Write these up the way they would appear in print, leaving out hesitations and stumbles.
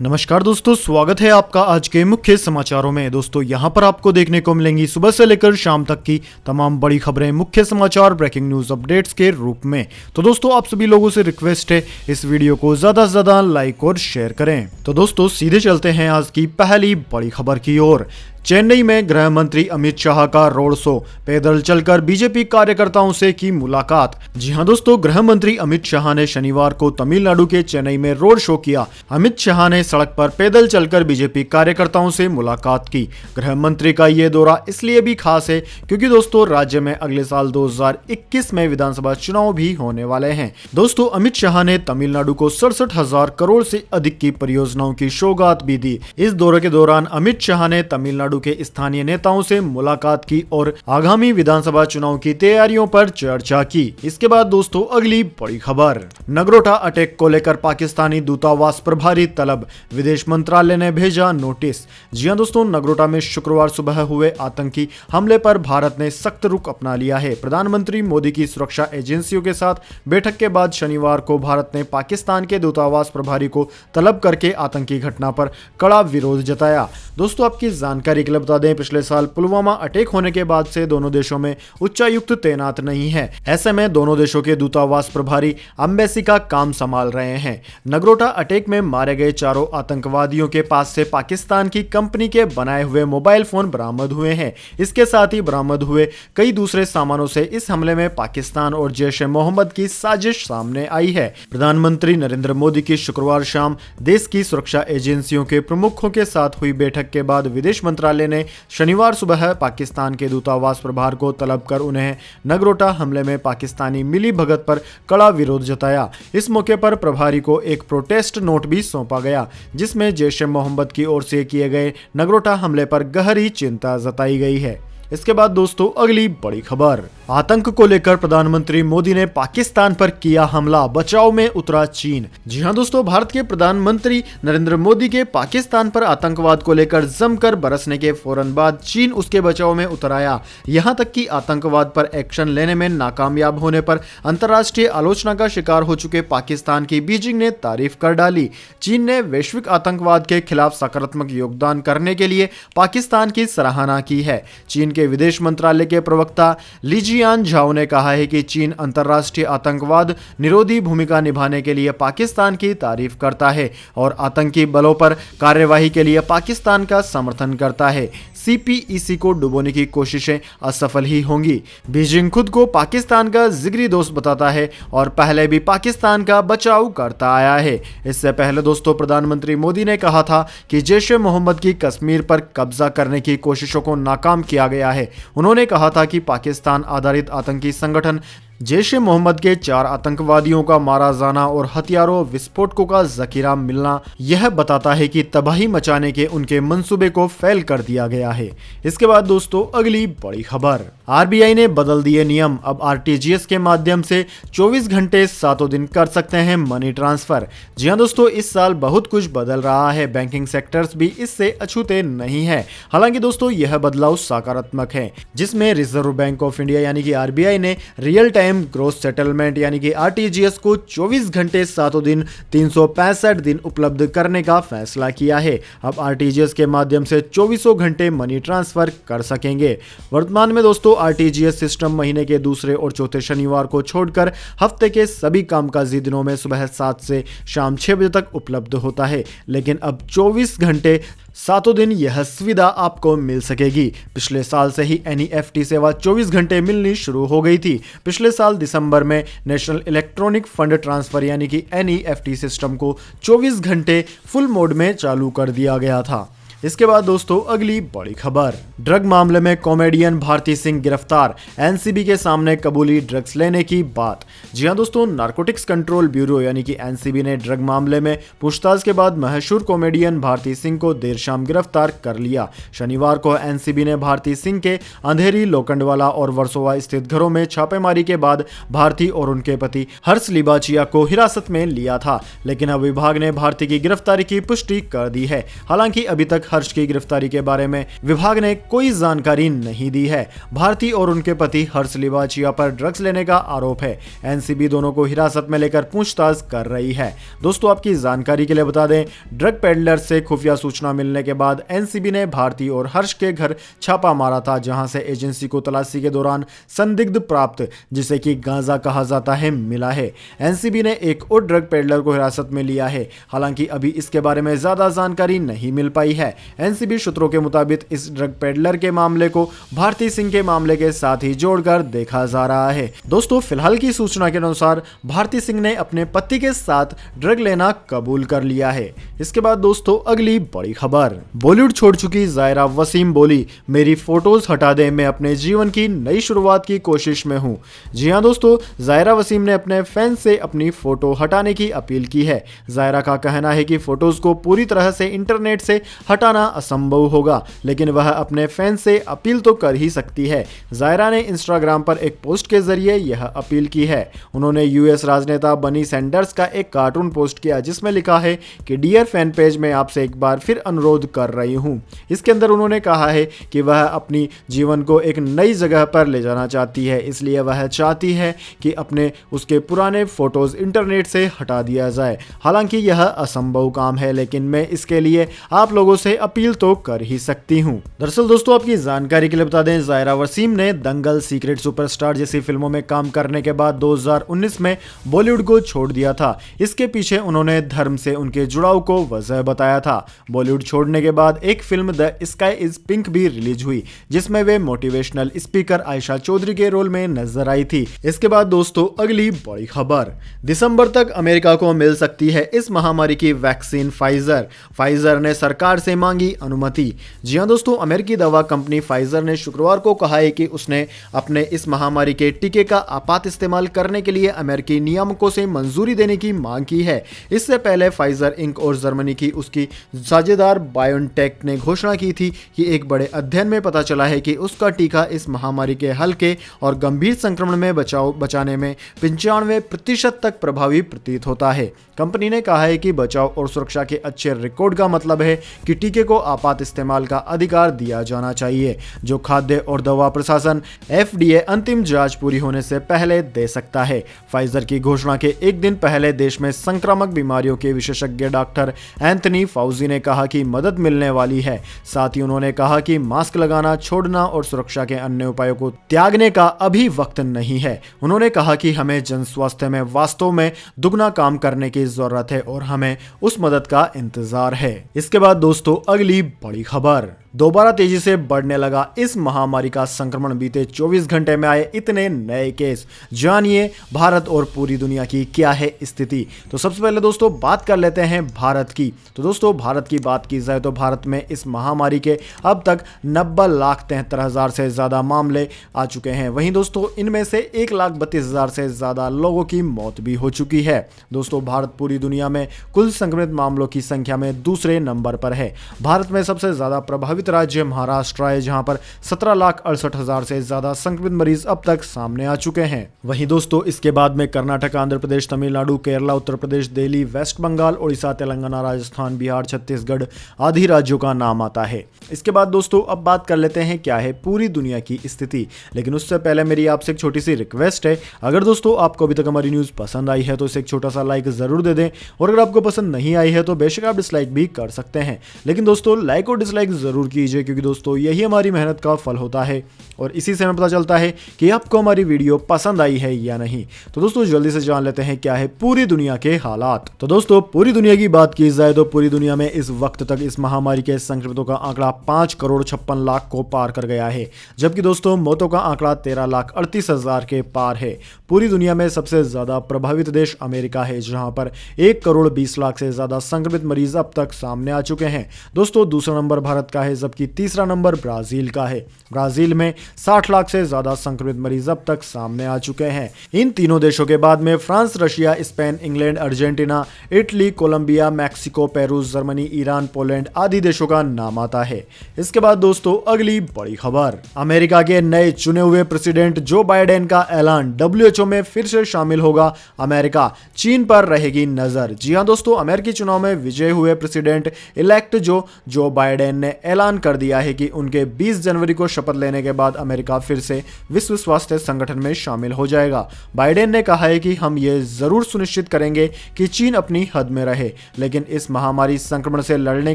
नमस्कार दोस्तों, स्वागत है आपका आज के मुख्य समाचारों में। दोस्तों यहां पर आपको देखने को मिलेंगी सुबह से लेकर शाम तक की तमाम बड़ी खबरें, मुख्य समाचार, ब्रेकिंग न्यूज अपडेट्स के रूप में। तो दोस्तों आप सभी लोगों से रिक्वेस्ट है इस वीडियो को ज्यादा से ज्यादा लाइक और शेयर करें। तो दोस्तों सीधे चलते हैं आज की पहली बड़ी खबर की ओर। चेन्नई में गृह मंत्री अमित शाह का रोड शो, पैदल चलकर बीजेपी कार्यकर्ताओं से की मुलाकात। जी हां दोस्तों, गृह मंत्री अमित शाह ने शनिवार को तमिलनाडु के चेन्नई में रोड शो किया। अमित शाह ने सड़क पर पैदल चलकर बीजेपी कार्यकर्ताओं से मुलाकात की। गृह मंत्री का ये दौरा इसलिए भी खास है क्योंकि दोस्तों राज्य में अगले साल 2021 में विधानसभा चुनाव भी होने वाले हैं। दोस्तों अमित शाह ने तमिलनाडु को 67,000 करोड़ से अधिक की परियोजनाओं की सौगात भी दी। इस दौरे के दौरान अमित शाह ने तमिलनाडु के स्थानीय नेताओं से मुलाकात की और आगामी विधानसभा चुनाव की तैयारियों पर चर्चा की। इसके बाद दोस्तों अगली बड़ी खबर, नगरोटा अटैक को लेकर पाकिस्तानी दूतावास प्रभारी तलब, विदेश मंत्रालय ने भेजा नोटिस। जी हां दोस्तों, नगरोटा में शुक्रवार सुबह हुए आतंकी हमले पर भारत ने सख्त रुख अपना लिया है। प्रधानमंत्री मोदी की सुरक्षा एजेंसियों के साथ बैठक के बाद शनिवार को भारत ने पाकिस्तान के दूतावास प्रभारी को तलब करके आतंकी घटना पर कड़ा विरोध जताया। दोस्तों आपकी जानकारी के लिए बता दें, पिछले साल पुलवामा अटैक होने के बाद से दोनों देशों में उच्चायुक्त तैनात नहीं है। ऐसे में दोनों देशों के दूतावास प्रभारी एम्बेसी का काम संभाल रहे हैं। नगरोटा अटैक में मारे गए चारों आतंकवादियों के पास से पाकिस्तान की कंपनी के बनाए हुए मोबाइल फोन बरामद हुए हैं। इसके साथ ही बरामद हुए कई दूसरे सामानों से इस हमले में पाकिस्तान और जैश ए मोहम्मद की साजिश सामने आई है। प्रधानमंत्री नरेंद्र मोदी की शुक्रवार शाम देश की सुरक्षा एजेंसियों के प्रमुखों के साथ हुई बैठक के बाद विदेश मंत्रालय ने शनिवार सुबह पाकिस्तान के दूतावास प्रभार को तलब कर उन्हें नगरोटा हमले में पाकिस्तानी मिली भगत पर कड़ा विरोध जताया। इस मौके पर प्रभारी को एक प्रोटेस्ट नोट भी सौंपा गया जिसमें जैश ए मोहम्मद की ओर से किए गए नगरोटा हमले पर गहरी चिंता जताई गई है। इसके बाद दोस्तों अगली बड़ी खबर, आतंक को लेकर प्रधानमंत्री मोदी ने पाकिस्तान पर किया हमला, बचाव में उतरा चीन। जी हां दोस्तों, भारत के प्रधानमंत्री नरेंद्र मोदी के पाकिस्तान पर आतंकवाद को लेकर जमकर बरसने के फौरन बाद चीन उसके बचाव में उतर आया। यहां तक कि आतंकवाद पर एक्शन लेने में नाकामयाब होने पर अंतर्राष्ट्रीय आलोचना का शिकार हो चुके पाकिस्तान की बीजिंग ने तारीफ कर डाली। चीन ने वैश्विक आतंकवाद के खिलाफ सकारात्मक योगदान करने के लिए पाकिस्तान की सराहना की है। चीन के विदेश मंत्रालय के प्रवक्ता लीजियान झाओ ने कहा है कि चीन अंतर्राष्ट्रीय आतंकवाद निरोधी भूमिका निभाने के लिए पाकिस्तान की तारीफ करता है और आतंकी बलों पर कार्यवाही के लिए पाकिस्तान का समर्थन करता है। सीपीईसी को डुबोने की कोशिशें असफल ही होंगी। बीजिंग खुद को पाकिस्तान का जिगरी दोस्त बताता है और पहले भी पाकिस्तान का बचाव करता आया है। इससे पहले दोस्तों प्रधानमंत्री मोदी ने कहा था कि जैश ए मोहम्मद की कश्मीर पर कब्जा करने की कोशिशों को नाकाम किया गया है। उन्होंने कहा था कि पाकिस्तान आधारित आतंकी संगठन जैश ए मोहम्मद के 4 आतंकवादियों का मारा जाना और हथियारों विस्फोटकों का जखीरा मिलना यह बताता है कि तबाही मचाने के उनके मंसूबे को फेल कर दिया गया है। इसके बाद दोस्तों अगली बड़ी खबर, आरबीआई ने बदल दिए नियम, अब आरटीजीएस के माध्यम से 24 घंटे 7 दिन कर सकते हैं मनी ट्रांसफर। जी हां दोस्तों, इस साल बहुत कुछ बदल रहा है, बैंकिंग सेक्टर्स भी इससे अछूते नहीं है। हालांकि दोस्तों यह बदलाव सकारात्मक है, जिसमें रिजर्व बैंक ऑफ इंडिया यानी कि आरबीआई ने रियल टाइम ग्रोस सेटलमेंट यानी कि आरटीजीएस को 24 घंटे 7 दिन 365 दिन उपलब्ध करने का फैसला किया है। अब आरटीजीएस के माध्यम से 24 घंटे मनी ट्रांसफर कर सकेंगे। वर्तमान में दोस्तों आरटीजीएस सिस्टम महीने के दूसरे और चौथे शनिवार को छोड़कर हफ्ते के सभी कामकाजी दिनों में सुबह 7 से शाम 6 बजे तक उपलब्ध होता है, लेकिन अब 24 घंटे 7 दिन यह सुविधा आपको मिल सकेगी। पिछले साल से ही एनईएफटी सेवा 24 घंटे मिलनी शुरू हो गई थी। पिछले साल दिसंबर में नेशनल इलेक्ट्रॉनिक फंड ट्रांसफर यानी कि एनईएफटी सिस्टम को 24 घंटे फुल मोड में चालू कर दिया गया था। इसके बाद दोस्तों अगली बड़ी खबर, ड्रग मामले में कॉमेडियन भारती सिंह गिरफ्तार, एनसीबी के सामने कबूली ड्रग्स लेने की बात। जी हां दोस्तों, नारकोटिक्स कंट्रोल ब्यूरो यानी कि एनसीबी ने ड्रग मामले में पूछताछ के बाद मशहूर कॉमेडियन भारती सिंह को देर शाम गिरफ्तार कर लिया। शनिवार को एनसीबी ने भारती सिंह के अंधेरी, लोखंडवाला और वर्सोवा स्थित घरों में छापेमारी के बाद भारती और उनके पति हर्ष लिबाचिया को हिरासत में लिया था, लेकिन अब विभाग ने भारती की गिरफ्तारी की पुष्टि कर दी है। हालांकि अभी तक हर्ष की गिरफ्तारी के बारे में विभाग ने कोई जानकारी नहीं दी है। भारती और उनके पति हर्ष लिवाचिया पर ड्रग्स लेने का आरोप है। एनसीबी दोनों को हिरासत में लेकर पूछताछ कर रही है। दोस्तों, आपकी जानकारी के लिए बता दें, ड्रग पेडलर से खुफिया सूचना मिलने के बाद एनसीबी ने भारती और हर्ष के घर छापा मारा था, जहां से एजेंसी को तलाशी के दौरान संदिग्ध प्राप्त, जिसे कि गांजा कहा जाता है, मिला है। एनसीबी ने एक और ड्रग पेडलर को हिरासत में लिया है। हालांकि अभी इसके बारे में ज्यादा जानकारी नहीं मिल पाई है। एनसीबी सूत्रों के मुताबिक इस ड्रग पेडलर के मामले को भारती सिंह के मामले के साथ ही जोड़कर देखा जा रहा है। दोस्तों, फिलहाल की सूचना के अनुसार भारती सिंह ने अपने पति के साथ ड्रग लेना कबूल कर लिया है। इसके बाद दोस्तों, अगली बड़ी खबर, बॉलीवुड छोड़ चुकी जायरा वसीम बोली, मेरी फोटोज हटा दे, मैं अपने जीवन की नई शुरुआत की कोशिश में हूं। जी हां दोस्तों, जायरा वसीम ने अपने फैंस से अपनी फोटो हटाने की अपील की है। जायरा का कहना है कि फोटोज को पूरी तरह से इंटरनेट से हटाना असंभव होगा, लेकिन वह अपने फैंस से अपील तो कर ही सकती है। जायरा ने इंस्टाग्राम पर एक पोस्ट के जरिए यह अपील की है। उन्होंने यूएस राजनेता बनी सैंडर्स का एक कार्टून पोस्ट किया, जिसमें लिखा है कि डियर फैन पेज में आपसे एक बार फिर अनुरोध कर रही हूं। इसके अंदर उन्होंने कहा है कि वह अपनी जीवन को एक नई जगह पर ले जाना चाहती है, इसलिए वह चाहती है कि अपने उसके पुराने फोटोज इंटरनेट से हटा दिया जाए। हालांकि यह असंभव काम है, लेकिन मैं इसके लिए आप लोगों से अपील तो कर ही सकती हूं। दरअसल दोस्तों, आपकी जानकारी के लिए बता दें, जायरा वसीम ने दंगल, सीक्रेट सुपरस्टार जैसी फिल्मों में काम करने के बाद 2019 में बॉलीवुड को छोड़ दिया था। इसके पीछे उन्होंने धर्म से उनके जुड़ाव को वजह बताया था। बॉलीवुड छोड़ने के बाद एक film the sky is pink भी रिलीज हुई, जिसमें वे मोटिवेशनल स्पीकर आयशा चौधरी के रोल में नजर आई थी। इसके बाद दोस्तों, अगली बड़ी खबर, दिसंबर तक अमेरिका को मिल सकती है इस महामारी की वैक्सीन फाइजर ने सरकार से मांगी अनुमति। जी हां दोस्तों, अमेरिकी दवा कंपनी फाइजर ने शुक्रवार को कहा है कि उसने अपने इस महामारी के टीके का आपात इस्तेमाल करने के लिए अमेरिकी नियामकों से मंजूरी देने की मांग की है। इससे पहले फाइजर इंक और जर्मनी की उसकी साझेदार बायोनटेक ने घोषणा की थी कि एक बड़े अध्ययन में पता चला है कि उसका टीका इस महामारी के हल्के और गंभीर संक्रमण में बचाने में 95% तक प्रभावी प्रतीत होता है। कंपनी ने कहा है कि बचाव और सुरक्षा के अच्छे रिकॉर्ड का मतलब है कि टीके को आपात इस्तेमाल का अधिकार दिया जाना चाहिए, जो खाद्य और दवा प्रशासन FDA अंतिम जांच पूरी होने से पहले दे सकता है। फाइजर की घोषणा के एक दिन पहले देश में संक्रामक बीमारियों के विशेषज्ञ डॉक्टर एंथनी फाउजी ने कहा कि मदद मिलने वाली है। साथ ही उन्होंने कहा कि मास्क लगाना छोड़ना और सुरक्षा के अन्य उपायों को त्यागने का अभी वक्त नहीं है। उन्होंने कहा कि हमें जन स्वास्थ्य में वास्तव में दुगना काम करने की जरूरत है और हमें उस मदद का इंतजार है। इसके बाद दोस्तों, अगली बड़ी खबर, दोबारा तेजी से बढ़ने लगा इस महामारी का संक्रमण। बीते 24 घंटे में आए इतने नए केस। जानिए भारत और पूरी दुनिया की क्या है स्थिति। तो सबसे पहले दोस्तों बात कर लेते हैं भारत की। तो दोस्तों भारत की बात की जाए तो भारत में इस महामारी के अब तक 90,73,000 से ज्यादा मामले आ चुके हैं। वहीं दोस्तों इनमें से 1,32,000 से ज्यादा लोगों की मौत भी हो चुकी है। दोस्तों भारत पूरी दुनिया में कुल संक्रमित मामलों की संख्या में दूसरे नंबर पर है। भारत में सबसे ज्यादा प्रभावित राज्य महाराष्ट्र है, जहां पर 17,68,000 से ज्यादा संक्रमित मरीज अब तक सामने आ चुके हैं। वहीं दोस्तों इसके बाद में कर्नाटक, आंध्र प्रदेश, तमिलनाडु, केरला, उत्तर प्रदेश, दिल्ली, वेस्ट बंगाल, उड़ीसा, तेलंगाना, राजस्थान, बिहार, छत्तीसगढ़ आदि राज्यों का नाम आता है। इसके बाद दोस्तों अब बात कर लेते हैं क्या है पूरी दुनिया की स्थिति। लेकिन उससे पहले मेरी आपसे एक छोटी सी रिक्वेस्ट है, अगर दोस्तों आपको अभी तक हमारी न्यूज पसंद आई है तो इसे एक छोटा सा लाइक जरूर दे दें, और अगर आपको पसंद नहीं आई है तो बेशक आप डिसलाइक भी कर सकते हैं। लेकिन दोस्तों लाइक और डिसलाइक जरूर कीजिए, क्योंकि दोस्तों यही हमारी मेहनत का फल होता है और इसी से हमें पता चलता है कि आपको हमारी वीडियो पसंद आई है या नहीं। तो दोस्तों जल्दी से जान लेते हैं क्या है पूरी दुनिया के हालात। तो दोस्तों पूरी दुनिया की बात की जाए तो पूरी दुनिया में इस वक्त तक इस महामारी के संक्रमितों का आंकड़ा 5,56,00,000 को पार कर गया है, जबकि दोस्तों मौतों का आंकड़ा 13,38,000 के पार है। पूरी दुनिया में सबसे ज्यादा प्रभावित देश अमेरिका है, जहां पर 1,20,00,000 से ज्यादा संक्रमित मरीज अब तक सामने आ चुके हैं। दोस्तों दूसरा नंबर भारत का है, जबकि तीसरा नंबर ब्राजील का है। ब्राजील में 60 लाख से ज्यादा संक्रमित मरीज अब तक सामने आ चुके हैं। इन तीनों देशों के बाद में France, Russia, Spain, England, Argentina, Italy, Colombia, Mexico, Peru, Germany, Iran, Poland आदि देशों का नाम आता है। इसके बाद दोस्तों अगली बड़ी खबर, अमेरिका के नए चुने हुए प्रेसिडेंट जो बाइडेन का ऐलान, WHO में फिर से शामिल होगा अमेरिका, चीन पर रहेगी नजर। जी हां दोस्तों, अमेरिकी चुनाव में विजय हुए प्रेसिडेंट इलेक्ट जो बाइडेन ने ऐलान कर दिया है कि उनके 20 जनवरी को शपथ लेने के बाद अमेरिका फिर से विश्व स्वास्थ्य संगठन में शामिल हो जाएगा। बाइडेन ने कहा है कि हम ये जरूर सुनिश्चित करेंगे कि चीन अपनी हद में रहे, लेकिन इस महामारी संक्रमण से लड़ने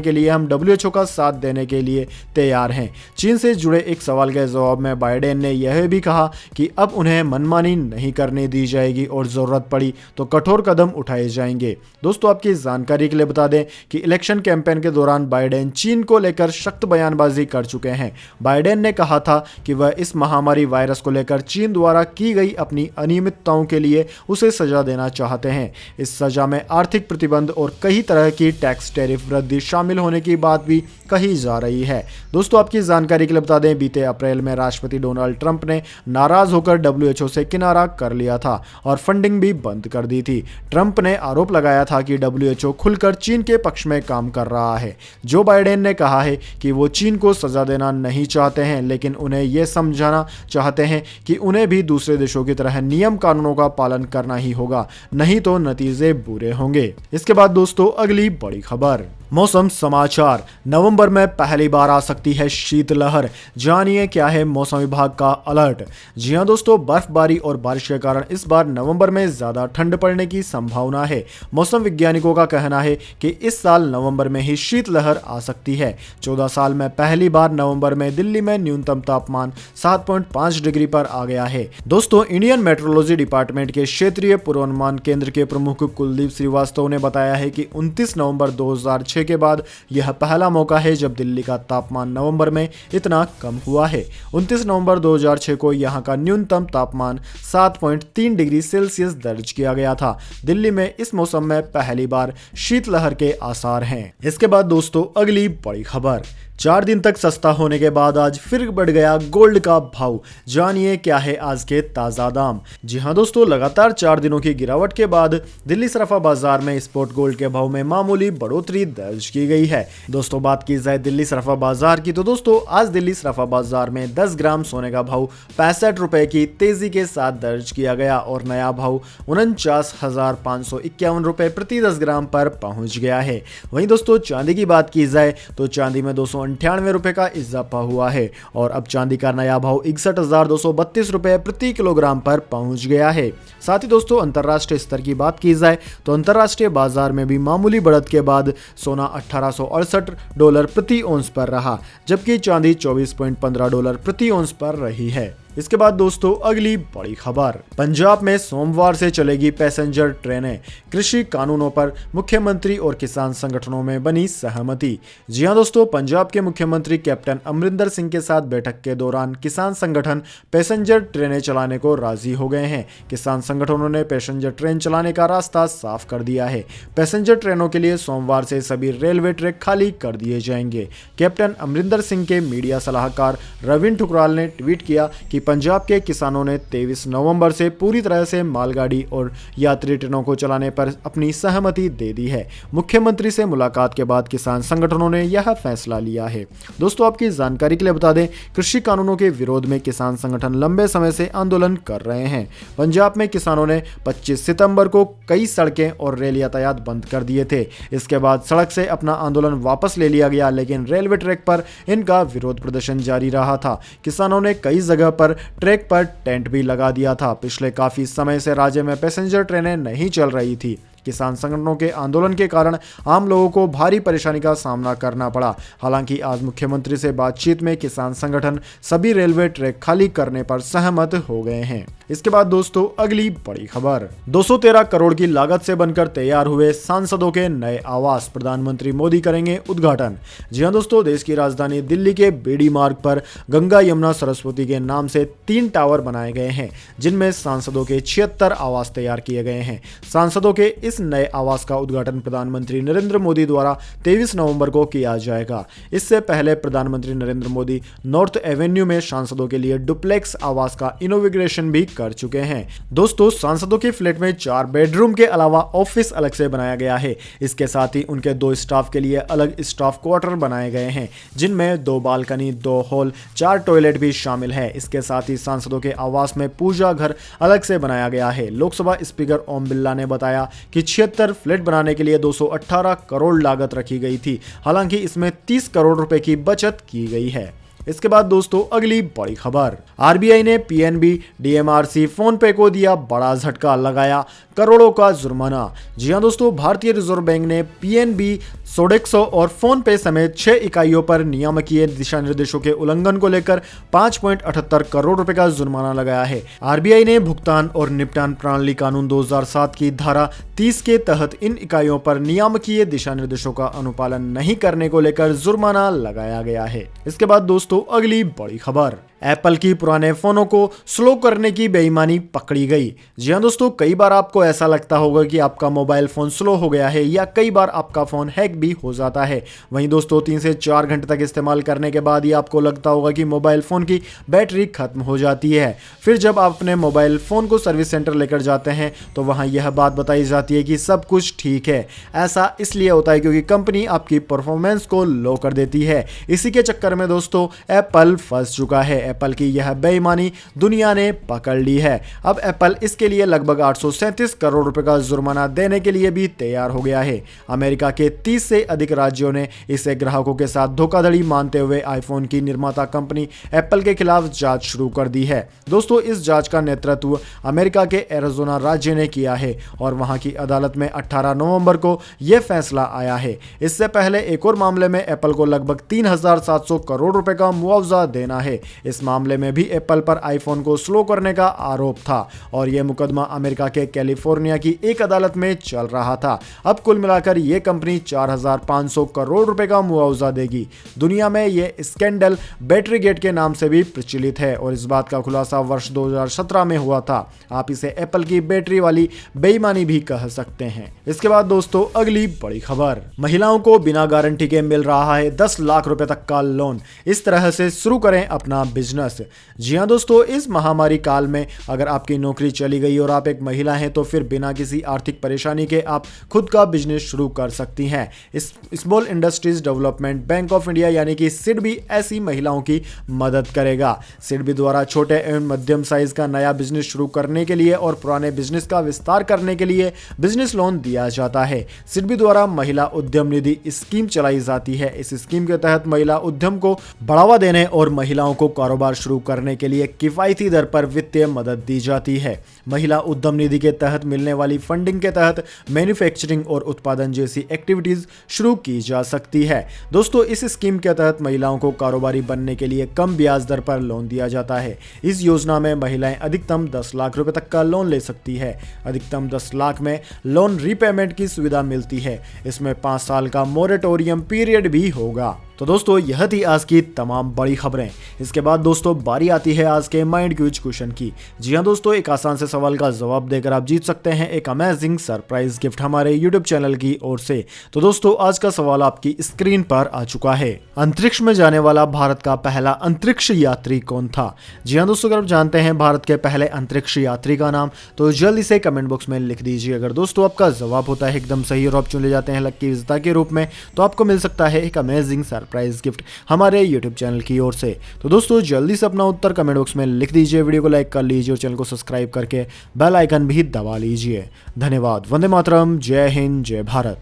के लिए हम WHO का साथ देने के लिए तैयार हैं। चीन से जुड़े एक सवाल के जवाब में बाइडेन ने यह भी कहा कि अब उन्हें मनमानी नहीं करने दी जाएगी और जरूरत पड़ी तो कठोर कदम उठाए जाएंगे। दोस्तों आपकी जानकारी के लिए बता दें कि इलेक्शन कैंपेन के दौरान बाइडेन चीन को लेकर सख्त बयानबाजी कर चुके हैं। बाइडेन ने कहा था कि वह इस महामारी वायरस को लेकर चीन द्वारा की गई अपनी अनियमितताओं के लिए उसे सजा देना चाहते हैं। इस सजा में आर्थिक प्रतिबंध और कई तरह की टैक्स टैरिफ वृद्धि शामिल होने की बात भी कही जा रही है। दोस्तों आपकी जानकारी के लिए बता दें, बीते अप्रैल में राष्ट्रपति डोनाल्ड ट्रंप ने नाराज होकर WHO से किनारा कर लिया था और फंडिंग भी बंद कर दी थी। ट्रंप ने आरोप लगाया था कि WHO खुलकर चीन के पक्ष में काम कर रहा है। जो बाइडेन ने कहा है कि वो चीन को सजा देना नहीं चाहते हैं, लेकिन उन्हें यह समझाना चाहते हैं कि उन्हें भी दूसरे देशों की तरह नियम कानूनों का पालन करना ही होगा, नहीं तो नतीजे बुरे होंगे। इसके बाद दोस्तों अगली बड़ी खबर, मौसम समाचार, नवंबर में पहली बार आ सकती है शीतलहर, जानिए क्या है मौसम विभाग का अलर्ट। जी हां दोस्तों, बर्फबारी और बारिश के कारण इस बार नवंबर में ज्यादा ठंड पड़ने की संभावना है। मौसम वैज्ञानिकों का कहना है कि इस साल नवंबर में ही शीतलहर आ सकती है। 14 साल में पहली बार नवंबर में दिल्ली में न्यूनतम तापमान 7.5 डिग्री पर आ गया है। दोस्तों इंडियन मेट्रोलॉजी डिपार्टमेंट के क्षेत्रीय पूर्वानुमान केंद्र के प्रमुख कुलदीप श्रीवास्तव ने बताया है कि 29 नवंबर 2006 के बाद यह पहला मौका है जब दिल्ली का तापमान नवंबर में इतना कम हुआ है। 29 नवंबर 2006 को यहां का न्यूनतम तापमान 7.3 डिग्री सेल्सियस दर्ज किया गया था। दिल्ली में इस मौसम में पहली बार शीतलहर के आसार हैं। इसके बाद दोस्तों अगली बड़ी खबर, 4 दिन तक सस्ता होने के बाद आज फिर बढ़ गया गोल्ड का भाव, जानिए क्या है आज के ताजा दाम। जी हां दोस्तों, लगातार 4 दिनों की गिरावट के बाद दिल्ली सराफा बाजार में स्पॉट गोल्ड के भाव में मामूली बढ़ोतरी दर्ज की गई है। दोस्तों बात की जाए दिल्ली सराफा बाजार की, तो दोस्तों आज दिल्ली सराफा बाजार में 10 ग्राम सोने का भाव 65 रुपए की तेजी के साथ दर्ज किया गया और नया भाव 49,551 रुपए प्रति 10 ग्राम पर पहुंच गया है। वहीं दोस्तों चांदी की बात की जाए तो चांदी में 298 रुपए का इजाफा हुआ है और अब चांदी का नया भाव 61,232 रुपए प्रति किलोग्राम पर पहुंच गया है। साथ ही दोस्तों अंतर्राष्ट्रीय स्तर की बात की जाए तो अंतर्राष्ट्रीय बाजार में भी मामूली बढ़त के बाद सोना $1868 प्रति औंस पर रहा, जबकि चांदी $24.15 प्रति औंस पर रही है। इसके बाद दोस्तों अगली बड़ी खबर, पंजाब में सोमवार से चलेगी पैसेंजर ट्रेनें, कृषि कानूनों पर मुख्यमंत्री और किसान संगठनों में बनी सहमति। जी हां दोस्तों, पंजाब के मुख्यमंत्री कैप्टन अमरिंदर सिंह के साथ बैठक के दौरान किसान संगठन पैसेंजर ट्रेनें चलाने को राजी हो गए हैं। किसान संगठनों ने पैसेंजर ट्रेन चलाने का रास्ता साफ कर दिया है। पैसेंजर ट्रेनों के लिए सोमवार से सभी रेलवे ट्रैक खाली कर दिए जाएंगे। कैप्टन अमरिंदर सिंह के मीडिया सलाहकार रविंद्र ठुकराल ने ट्वीट किया कि पंजाब के किसानों ने 23 नवंबर से पूरी तरह से मालगाड़ी और यात्री ट्रेनों को चलाने पर अपनी सहमति दे दी है। मुख्यमंत्री से मुलाकात के बाद किसान संगठनों ने यह फैसला लिया है। दोस्तों आपकी जानकारी के लिए बता दें, कृषि कानूनों के विरोध में किसान संगठन लंबे समय से आंदोलन कर रहे हैं। पंजाब में किसानों ने 25 सितंबर को कई सड़कें और रेल यातायात बंद कर दिए थे। इसके बाद सड़क से अपना आंदोलन वापस ले लिया गया, लेकिन रेलवे ट्रैक पर इनका विरोध प्रदर्शन जारी रहा था। किसानों ने कई जगह पर ट्रैक पर टेंट भी लगा दिया था। पिछले काफी समय से राज्य में पैसेंजर ट्रेनें नहीं चल रही थी। किसान संगठनों के आंदोलन के कारण आम लोगों को भारी परेशानी का सामना करना पड़ा। हालांकि आज मुख्यमंत्री से बातचीत में किसान संगठन सभी रेलवे ट्रैक खाली करने पर सहमत हो गए हैं। इसके बाद दोस्तों अगली बड़ी खबर, 213 करोड़ की लागत से बनकर तैयार हुए सांसदों के नए आवास, प्रधानमंत्री मोदी करेंगे उद्घाटन। जी हां दोस्तों, देश की राजधानी दिल्ली के बेड़ी मार्ग पर गंगा यमुना सरस्वती के नाम से 3 टावर बनाए गए हैं, जिनमें सांसदों के 76 आवास तैयार किए गए हैं। सांसदों के इस इस नए आवास का उद्घाटन प्रधानमंत्री नरेंद्र मोदी द्वारा 23 नवंबर को किया जाएगा। इससे पहले प्रधानमंत्री नरेंद्र मोदी नॉर्थ एवेन्यू में सांसदों के लिए डुप्लेक्स आवास का इनॉग्रेशन भी कर चुके हैं। दोस्तों, सांसदों के फ्लैट में 4 बेडरूम के अलावा ऑफिस अलग से बनाया गया है। इसके साथ ही उनके 2 स्टाफ के लिए अलग स्टाफ क्वार्टर बनाए गए हैं, जिनमें 2 बालकनी, 2 हॉल, 4 टॉयलेट भी शामिल है। इसके साथ ही सांसदों के आवास में पूजा घर अलग से बनाया गया है। लोकसभा स्पीकर ओम बिरला ने बताया कि 76 फ्लैट बनाने के लिए 218 करोड़ लागत रखी गई थी। हालांकि इसमें 30 करोड़ रुपए की बचत की गई है। इसके बाद दोस्तों अगली बड़ी खबर, आरबीआई ने पीएनबी, डीएमआरसी, फोन पे को दिया बड़ा झटका, लगाया करोड़ों का जुर्माना। जी हां दोस्तों, भारतीय रिजर्व बैंक ने पीएनबी, सोडेक्सो और फोन पे समेत 6 इकाइयों पर नियामकीय दिशा निर्देशों के उल्लंघन को लेकर 5.78 करोड़ रुपए का जुर्माना लगाया है। आरबीआई ने भुगतान और निपटान प्रणाली कानून 2007 की धारा 30 के तहत इन इकाइयों पर नियामकीय दिशा निर्देशों का अनुपालन नहीं करने को लेकर जुर्माना लगाया गया है। इसके बाद दोस्तों अगली बड़ी खबर, एप्पल की पुराने फोनों को स्लो करने की बेईमानी पकड़ी गई। जी हां दोस्तों, कई बार आपको ऐसा लगता होगा कि आपका मोबाइल फोन स्लो हो गया है या कई बार आपका फोन हैक भी हो जाता है। वहीं दोस्तों 3 से 4 घंटे तक इस्तेमाल करने के बाद ही आपको लगता होगा कि मोबाइल फोन की बैटरी खत्म हो जाती है। फिर जब आप अपने मोबाइल फोन को सर्विस सेंटर लेकर जाते हैं तो वहां यह बात बताई जाती है कि सब कुछ ठीक है। ऐसा इसलिए होता है क्योंकि कंपनी आपकी परफॉर्मेंस को लो कर देती है। इसी के चक्कर में दोस्तों एप्पल फंस चुका है। एप्पल की यह बेईमानी दुनिया ने पकड़ ली है। अब एप्पल इसके लिए लगभग 837 करोड़ रुपए का जुर्माना देने के लिए भी तैयार हो गया है। अमेरिका के 30 से अधिक राज्यों ने इसे ग्राहकों के साथ धोखाधड़ी मानते हुए आईफोन की निर्माता कंपनी एप्पल के खिलाफ जांच शुरू कर दी है। दोस्तों, इस जांच का नेतृत्व अमेरिका के एरिज़ोना राज्य ने किया है और वहां की अदालत में 18 नवंबर को यह फैसला आया है। इससे पहले एक और मामले में एप्पल को लगभग 3700 करोड़ रुपए का मुआवजा देना है। इस मामले में भी एप्पल पर आईफोन को स्लो करने का आरोप था और यह मुकदमा अमेरिका के कैलिफोर्निया की एक अदालत में चल रहा था। अब कुल मिलाकर यह कंपनी 4500 करोड़ रुपए का मुआवजा देगी। दुनिया में यह स्कैंडल बैटरी गेट के नाम से भी प्रचलित है और इस बात का खुलासा वर्ष 2017 में हुआ था। आप इसे एप्पल की बैटरी वाली बेईमानी भी कह सकते हैं। इसके बाद दोस्तों अगली बड़ी खबर, महिलाओं को बिना गारंटी के मिल रहा है 10 लाख रुपए तक का लोन। इस तरह से शुरू करें अपना बिजनेस। जी हां दोस्तों, इस महामारी काल में अगर आपकी नौकरी चली गई और आप एक महिला हैं तो फिर बिना किसी आर्थिक परेशानी के आप खुद का बिजनेस शुरू कर सकती हैं। इस small industries development bank of India यानी कि सिडबी ऐसी महिलाओं की मदद करेगा। सिडबी द्वारा छोटे एवं मध्यम साइज का नया बिजनेस शुरू करने के लिए और पुराने बिजनेस का विस्तार करने के लिए बिजनेस लोन दिया जाता है। सिडबी द्वारा महिला उद्यम निधि स्कीम चलाई जाती है। इस स्कीम के तहत महिला उद्यम को बढ़ावा देने और महिलाओं को कारोबार शुरू करने के लिए किफायती दर पर वित्तीय मदद दी जाती है। महिला उद्यम निधि के तहत मिलने वाली फंडिंग के तहत मैन्युफैक्चरिंग और उत्पादन जैसी एक्टिविटीज शुरू की जा सकती है। दोस्तों, इस स्कीम के तहत महिलाओं को कारोबारी बनने के लिए कम ब्याज दर पर लोन दिया जाता है। इस योजना में महिलाएं अधिकतम 10 लाख रुपए तक का लोन ले सकती है। अधिकतम 10 लाख में लोन रीपेमेंट की सुविधा मिलती है। इसमें 5 साल का मोरेटोरियम पीरियड भी होगा। तो दोस्तों यह थी आज की तमाम बड़ी खबरें। इसके बाद दोस्तों बारी आती है आज के माइंड क्विज क्वेश्चन की। जी हां दोस्तों, एक आसान से सवाल का जवाब देकर आप जीत सकते हैं एक अमेजिंग सरप्राइज गिफ्ट हमारे यूट्यूब चैनल की ओर से। तो दोस्तों आज का सवाल आपकी स्क्रीन पर आ चुका है। अंतरिक्ष में जाने वाला भारत का पहला अंतरिक्ष यात्री कौन था? जी हां दोस्तों, अगर आप जानते हैं भारत के पहले अंतरिक्ष यात्री का नाम तो जल्दी से कमेंट बॉक्स में लिख दीजिए। अगर दोस्तों आपका जवाब होता है एकदम सही और आप चुन ले जाते हैं लकी विजेता के रूप में तो आपको मिल सकता है एक अमेजिंग सरप्राइज गिफ्ट हमारे YouTube चैनल की ओर से। तो दोस्तों जल्दी से अपना उत्तर कमेंट बॉक्स में लिख दीजिए, वीडियो को लाइक कर लीजिए और चैनल को सब्सक्राइब करके बेल आइकन भी दबा लीजिए। धन्यवाद। वंदे मातरम। जय हिंद, जय भारत।